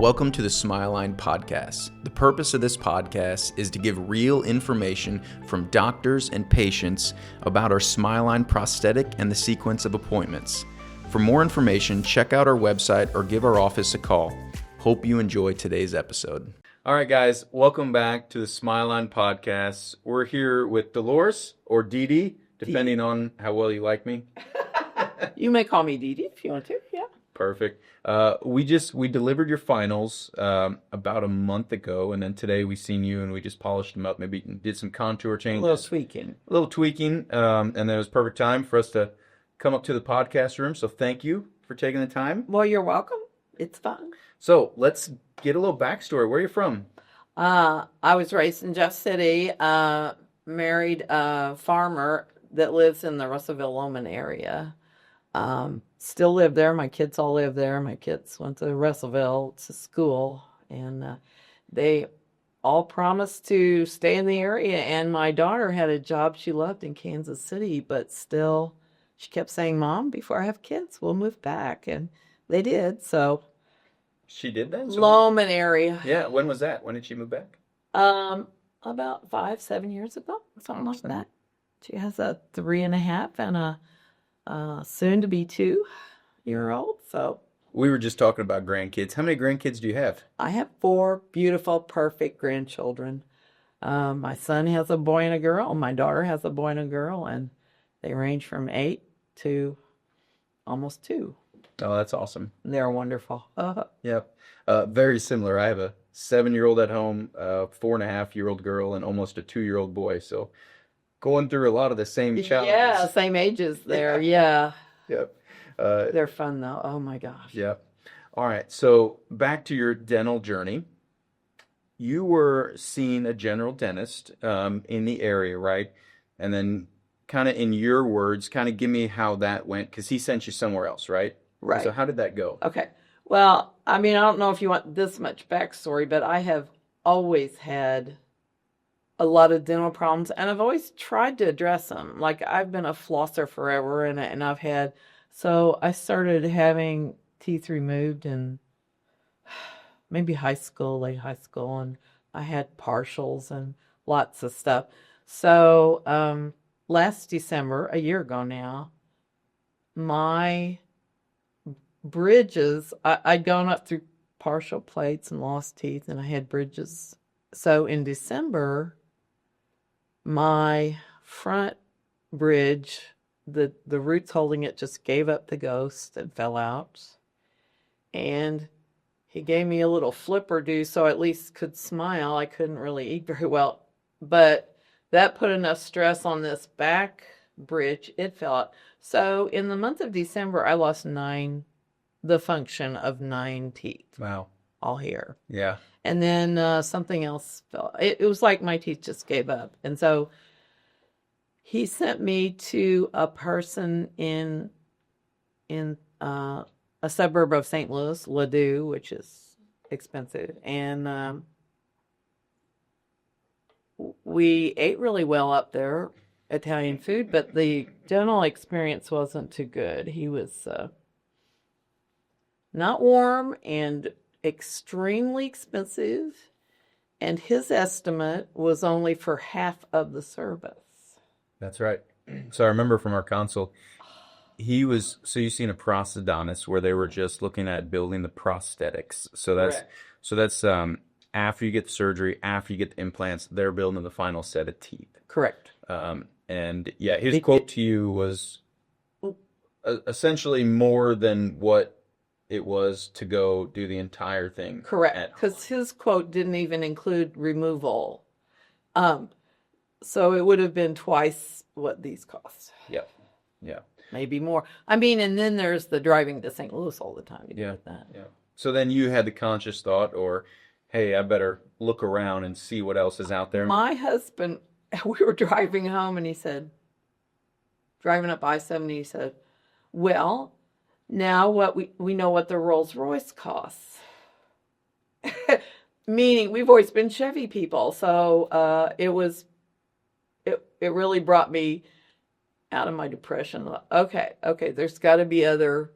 Welcome to the SmileLine podcast. The purpose of this podcast is to give real information from doctors and patients about our SmileLine prosthetic and the sequence of appointments. For more information, check out our website or give our office a call. Hope you enjoy today's episode. All right, guys, welcome back to the SmileLine podcast. We're here with Dolores or Dee Dee, depending on how well you like me. You may call me Dee Dee if you want to, yeah. Perfect. We delivered your finals about a month ago, and then today we seen you and we just polished them up. Maybe did some contour changes, a little tweaking, and then it was perfect time for us to come up to the podcast room. So thank you for taking the time. Well, you're welcome. It's fun. So let's get a little backstory. Where are you from? I was raised in Jeff City. Married a farmer that lives in the Russellville Loman area. Still live there. My kids all live there. My kids went to Russellville to school, and they all promised to stay in the area. And my daughter had a job she loved in Kansas City, but still she kept saying, "Mom, before I have kids, we'll move back." And they did. So she did that? Loman area. Yeah. When was that? When did she move back? About 5-7 years ago, something like that. She has a 3.5 and a soon to be 2-year-old. So we were just talking about grandkids. How many grandkids do you have? I have 4 beautiful, perfect grandchildren. My son has a boy and a girl. My daughter has a boy and a girl, and they range from 8 to almost 2. Oh, that's awesome. They're wonderful. Yep. Very similar. I have a 7-year-old at home, a 4.5-year-old girl, and almost a 2-year-old boy. So going through a lot of the same challenges. Yeah, same ages there. Yeah. Yep. They're fun though. Oh my gosh. Yep. All right. So back to your dental journey. You were seeing a general dentist in the area, right? And then kind of in your words, kind of give me how that went, because he sent you somewhere else, right? Right. So how did that go? Okay. Well, I mean, I don't know if you want this much backstory, but I have always had a lot of dental problems, and I've always tried to address them. Like, I've been a flosser forever, and I've had, so I started having teeth removed in maybe late high school, and I had partials and lots of stuff. So last December, a year ago now, my bridges, I'd gone up through partial plates and lost teeth, and I had bridges. So in December, my front bridge, the roots holding it just gave up the ghost and fell out. And he gave me a little flipper do so I at least could smile. I couldn't really eat very well, but that put enough stress on this back bridge, it fell out. So in the month of December, I lost the function of 9 teeth. Wow. All here. Yeah. And then something else fell. It was like my teeth just gave up. And so he sent me to a person in a suburb of St. Louis, Ladue, which is expensive. And we ate really well up there, Italian food, but the dental experience wasn't too good. He was not warm and extremely expensive, and his estimate was only for half of the service. That's right. So I remember from our consult, you've seen a prosthodontist where they were just looking at building the prosthetics. So that's after you get the surgery, after you get the implants, they're building the final set of teeth. Correct. And yeah, his quote to you was essentially more than what it was to go do the entire thing. Correct, because his quote didn't even include removal. So it would have been twice what these cost. Yep. Yeah. Maybe more. I mean, and then there's the driving to St. Louis all the time. Yeah. So then you had the conscious thought, or, hey, I better look around and see what else is out there. My husband, we were driving home, and he said, driving up I-70, he said, well, now what we know what the Rolls Royce costs. Meaning we've always been Chevy people. So it really brought me out of my depression. Okay, there's got to be other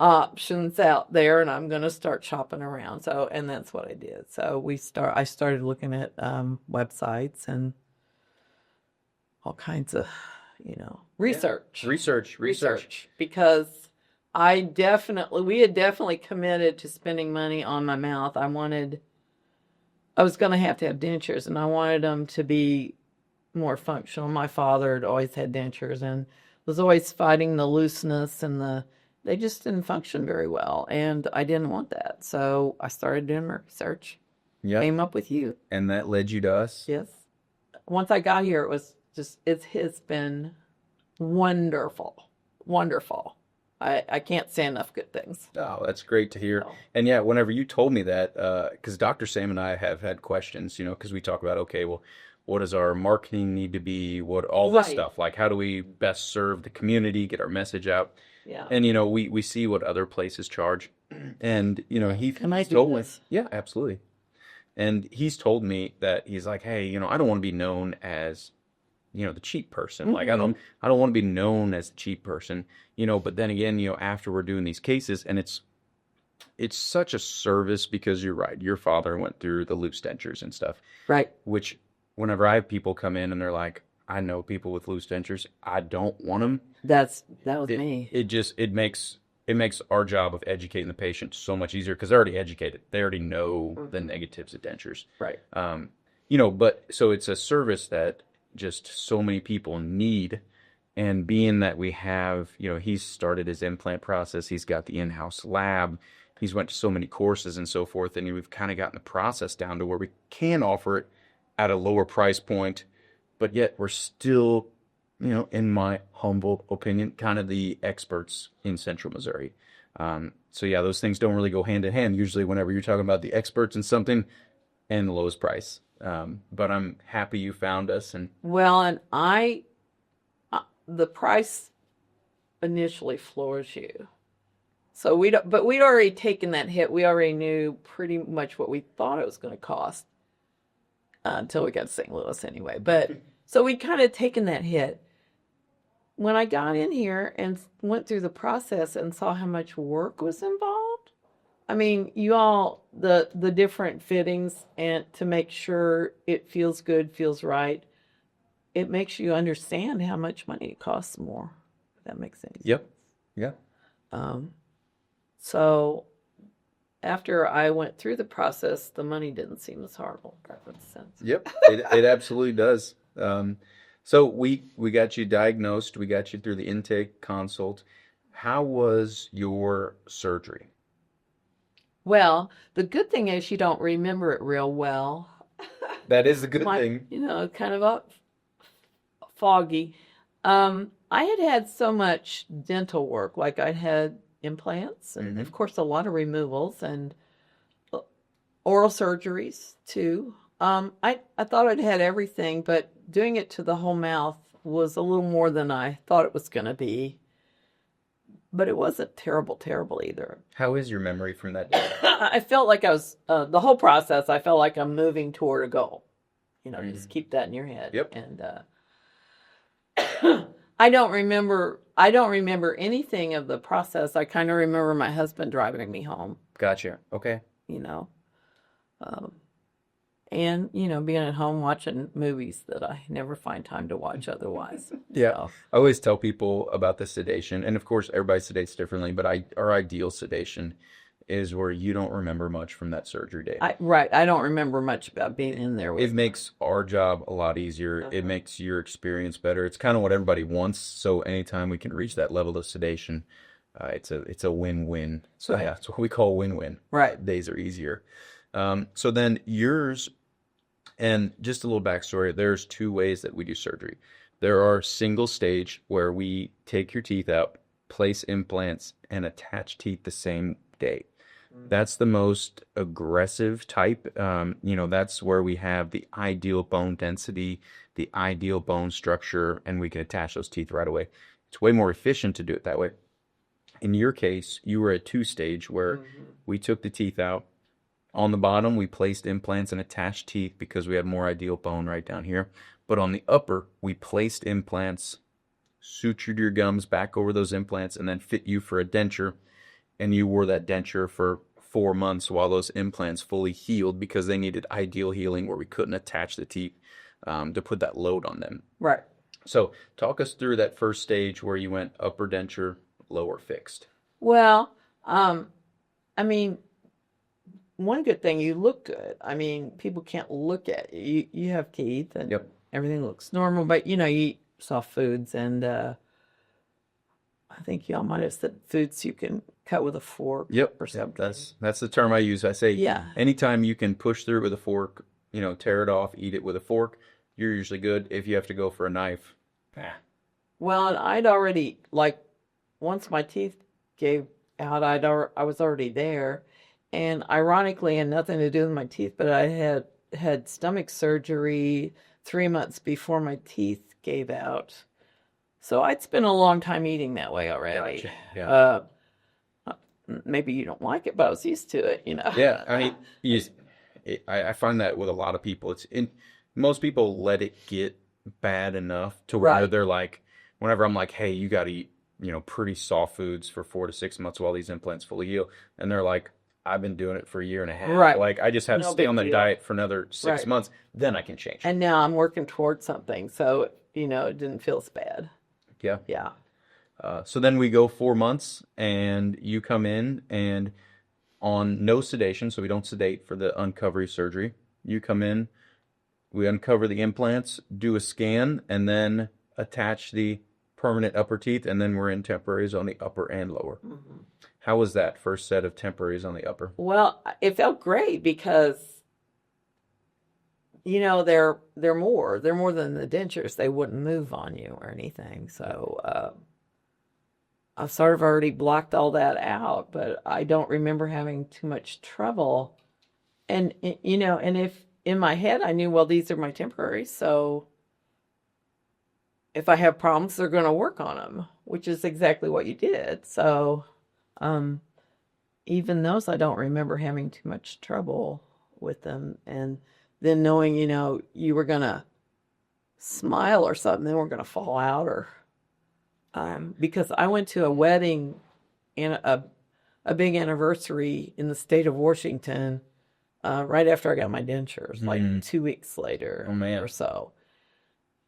options out there, and I'm going to start shopping around. So, and that's what I did. So I started looking at websites and all kinds of, research. Research. Because we had definitely committed to spending money on my mouth. I was going to have dentures, and I wanted them to be more functional. My father had always had dentures and was always fighting the looseness, and they just didn't function very well. And I didn't want that. So I started doing my research. Yeah. Came up with you. And that led you to us? Yes. Once I got here, it's been wonderful. Wonderful. I can't say enough good things. Oh, that's great to hear. So. And yeah, whenever you told me that, because Dr. Sam and I have had questions, because we talk about, okay, well, what does our marketing need to be? All this stuff, like how do we best serve the community, get our message out? Yeah. And, we see what other places charge. And, Can I do this? Yeah, absolutely. And he's told me that he's like, hey, I don't want to be known as, the cheap person. Mm-hmm. Like, I don't want to be known as the cheap person, but then again, after we're doing these cases, and it's such a service, because you're right. Your father went through the loose dentures and stuff. Right. Which whenever I have people come in and they're like, I know people with loose dentures, I don't want them. That was me. It makes our job of educating the patient so much easier, because they're already educated. They already know the negatives of dentures. Right. But so it's a service that just so many people need. And being that we have, he's started his implant process, he's got the in-house lab, he's went to so many courses and so forth, and we've kind of gotten the process down to where we can offer it at a lower price point, but yet we're still, in my humble opinion, kind of the experts in Central Missouri. So yeah, those things don't really go hand in hand usually whenever you're talking about the experts in something and the lowest price. But I'm happy you found us. And the price initially floors you. So we'd already taken that hit. We already knew pretty much what we thought it was going to cost until we got to St. Louis anyway. But so we kind of taken that hit. When I got in here and went through the process and saw how much work was involved, I mean, the different fittings, and to make sure it feels good, feels right, it makes you understand how much money it costs more. If that makes sense. Yep. Yeah. So after I went through the process, the money didn't seem as horrible. If that makes sense. Yep. It absolutely does. So we got you diagnosed. We got you through the intake consult. How was your surgery? Well, the good thing is you don't remember it real well. That is a good thing. Kind of foggy. I had so much dental work, like I had implants and of course a lot of removals and oral surgeries too. I thought I'd had everything, but doing it to the whole mouth was a little more than I thought it was going to be. But it wasn't terrible either. How is your memory from that day? I felt like I was, the whole process, I felt like I'm moving toward a goal. Just keep that in your head. Yep. And I don't remember anything of the process. I kind of remember my husband driving me home. Gotcha. Okay. And, being at home watching movies that I never find time to watch otherwise. Yeah. So. I always tell people about the sedation. And of course, everybody sedates differently, but our ideal sedation is where you don't remember much from that surgery day. I don't remember much about being in there. It makes our job a lot easier. It makes your experience better. It's kind of what everybody wants. So anytime we can reach that level of sedation, it's a win-win. So yeah, that's what we call win-win. Right. Days are easier. So then yours, and just a little backstory, there's two ways that we do surgery. There are single stage where we take your teeth out, place implants, and attach teeth the same day. That's the most aggressive type. That's where we have the ideal bone density, the ideal bone structure, and we can attach those teeth right away. It's way more efficient to do it that way. In your case, you were at two-stage where we took the teeth out. On the bottom, we placed implants and attached teeth because we had more ideal bone right down here. But on the upper, we placed implants, sutured your gums back over those implants, and then fit you for a denture. and you wore that denture for 4 months while those implants fully healed because they needed ideal healing where we couldn't attach the teeth to put that load on them. Right. So talk us through that first stage where you went upper denture, lower fixed. Well, I mean, one good thing, you look good. I mean, people can't look at you. You have teeth and Yep. everything looks normal, but you eat soft foods, and I think y'all might have said foods you can cut with a fork or something. Yep. That's the term I use. I say anytime you can push through it with a fork, tear it off, eat it with a fork, you're usually good. If you have to go for a knife, Well, and I'd already, once my teeth gave out, I was already there. And ironically, and nothing to do with my teeth, but I had stomach surgery 3 months before my teeth gave out. So I'd spent a long time eating that way already. Gotcha. Yeah. Maybe you don't like it, but I was used to it, Yeah, I mean, I find that with a lot of people. Most people let it get bad enough to where they're like, whenever I'm like, hey, you got to eat, pretty soft foods for 4 to 6 months while these implants fully heal, and they're like, I've been doing it for a year and a half. Right. Like, I just have to stay on the diet for another 6 months, then I can change. And now I'm working towards something, so it didn't feel as bad. Yeah. Yeah. So then we go 4 months, and you come in and on no sedation, so we don't sedate for the uncovery surgery. You come in, we uncover the implants, do a scan, and then attach the permanent upper teeth, and then we're in temporaries on the upper and lower. Mm-hmm. How was that first set of temporaries on the upper? Well, it felt great because, they're more than the dentures. They wouldn't move on you or anything. So I've sort of already blocked all that out, but I don't remember having too much trouble. And, and if in my head I knew, well, these are my temporaries, so if I have problems, they're going to work on them, which is exactly what you did. So even those, I don't remember having too much trouble with them. And then knowing, you were going to smile or something, they weren't going to fall out, or because I went to a wedding and a big anniversary in the state of Washington right after I got my dentures, like 2 weeks later or so.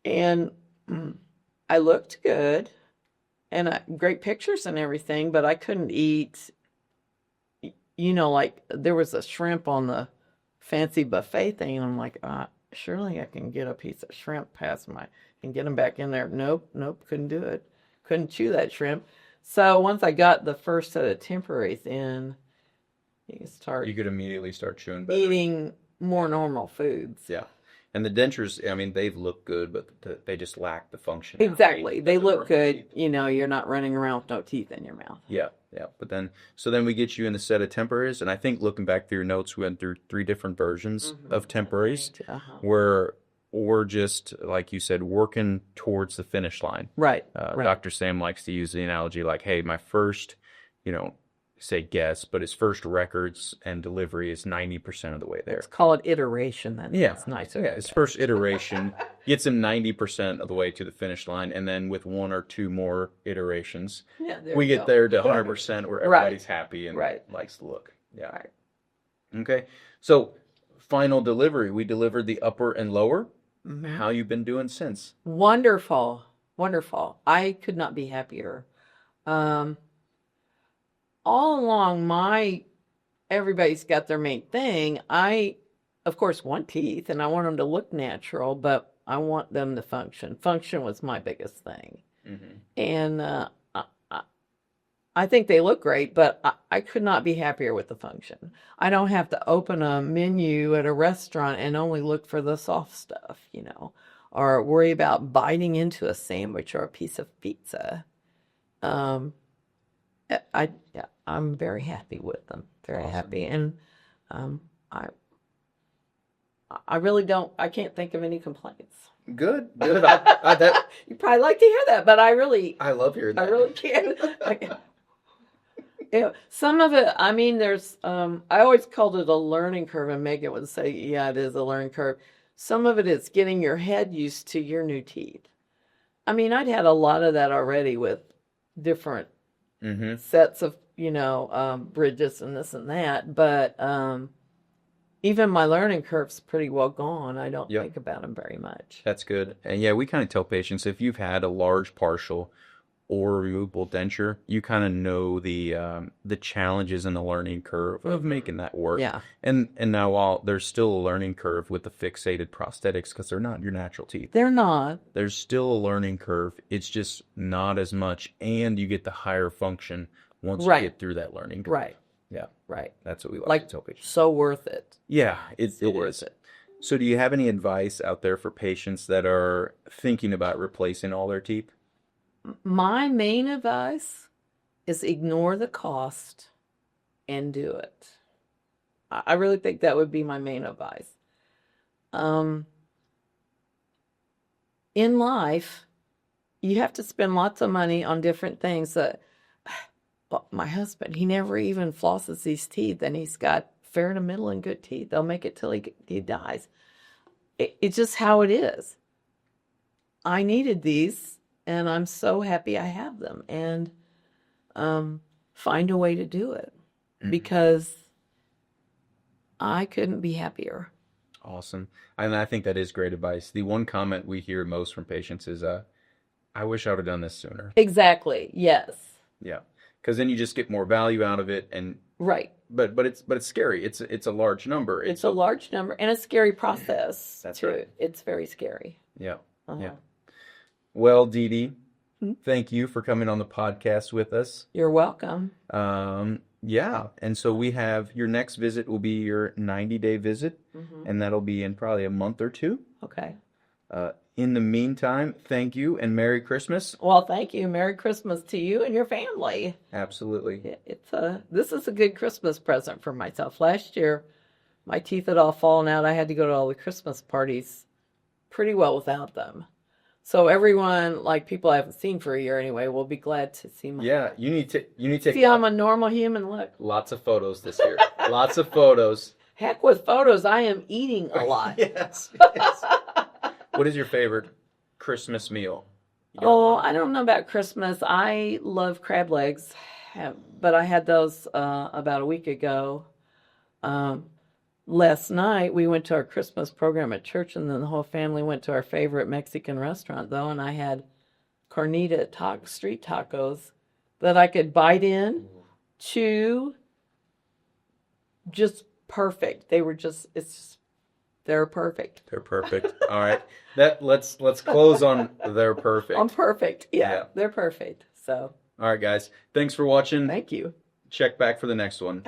And I looked good and great pictures and everything, but I couldn't eat, like there was a shrimp on the fancy buffet thing. And I'm like, surely I can get a piece of shrimp past and get them back in there. Nope, couldn't do it. Couldn't chew that shrimp. So once I got the first set of temporaries in, you could immediately start chewing better. Eating more normal foods. Yeah. And the dentures, I mean, they look good, but they just lack the function. Exactly. They look good. You're not running around with no teeth in your mouth. Yeah. But then we get you in the set of temporaries. And I think looking back through your notes, we went through 3 different versions of temporaries where we're just, like you said, working towards the finish line. Right. Dr. Sam likes to use the analogy like, hey, my first, say guess, but his first records and delivery is 90% of the way there. Let's call it iteration then. Yeah. That's nice. Yeah, his first iteration gets him 90% of the way to the finish line, and then with 1 or 2 more iterations, we get there to 100% where everybody's happy and likes the look. Yeah. Right. Okay. So, final delivery. We delivered the upper and lower. Mm-hmm. How you been doing since? Wonderful. I could not be happier. All along everybody's got their main thing. I, of course, want teeth and I want them to look natural, but I want them to function. Function was my biggest thing. Mm-hmm. And I think they look great, but I could not be happier with the function. I don't have to open a menu at a restaurant and only look for the soft stuff, or worry about biting into a sandwich or a piece of pizza. I'm very happy with them. Very happy. And I really can't think of any complaints. Good. You probably like to hear that, but I love hearing that. I really can't. Some of it, I mean, there's, I always called it a learning curve, and Megan would say, yeah, it is a learning curve. Some of it is getting your head used to your new teeth. I mean, I'd had a lot of that already with different sets of bridges and this and that, but even my learning curve's pretty well gone. I don't Yep. think about them very much. That's good. And yeah, we kind of tell patients if you've had a large partial or removable denture, you kind of know the challenges in the learning curve of making that work. Yeah. And now while there's still a learning curve with the fixated prosthetics because they're not your natural teeth. They're not. There's still a learning curve. It's just not as much, and you get the higher function once Right. you get through that learning curve. Right. Yeah, Right. that's what we like Like, to tell patients. so worth it. Yeah, it worth is. it. So do you have any advice out there for patients that are thinking about replacing all their teeth? My main advice is ignore the cost and do it. I really think that would be my main advice. In life, you have to spend lots of money on different things that, well, my husband, he never even flosses his teeth, and he's got fair to middle and good teeth. They'll make it till he dies. It's just how it is. I needed these, and I'm so happy I have them, and find a way to do it because I couldn't be happier. Awesome. And I think that is great advice. The one comment we hear most from patients is, I wish I would have done this sooner. Exactly. Yes. Yeah. Because then you just get more value out of it, and Right. but it's scary. It's a large number. It's a large number and a scary process. That's too. right. It's very scary. Yeah. Uh-huh. Yeah. Well, Dee Dee, Hmm? thank you for coming on the podcast with us. You're welcome. Yeah. And so we have your next visit will be your 90-day visit, and that'll be in probably a month or two. Okay. In the meantime, thank you and Merry Christmas. Well, thank you. Merry Christmas to you and your family. Absolutely. This is a good Christmas present for myself. Last year, my teeth had all fallen out. I had to go to all the Christmas parties pretty well without them. So everyone, like people I haven't seen for a year anyway, will be glad to see my. Yeah, you need to take See, I'm a normal human. Look, lots of photos this year. Lots of photos. heck with photos. I am eating a lot. Yes. What is your favorite Christmas meal? Oh, I don't know about Christmas. I love crab legs, but I had those about a week ago. Last night we went to our Christmas program at church, and then the whole family went to our favorite Mexican restaurant, though, and I had carnita street tacos that I could bite in, chew, just perfect. They're perfect. They're perfect. All right. Let's close on they're perfect. I'm perfect. Yeah. Yeah, they're perfect. So, All right, guys. Thanks for watching. thank you. Check back for the next one.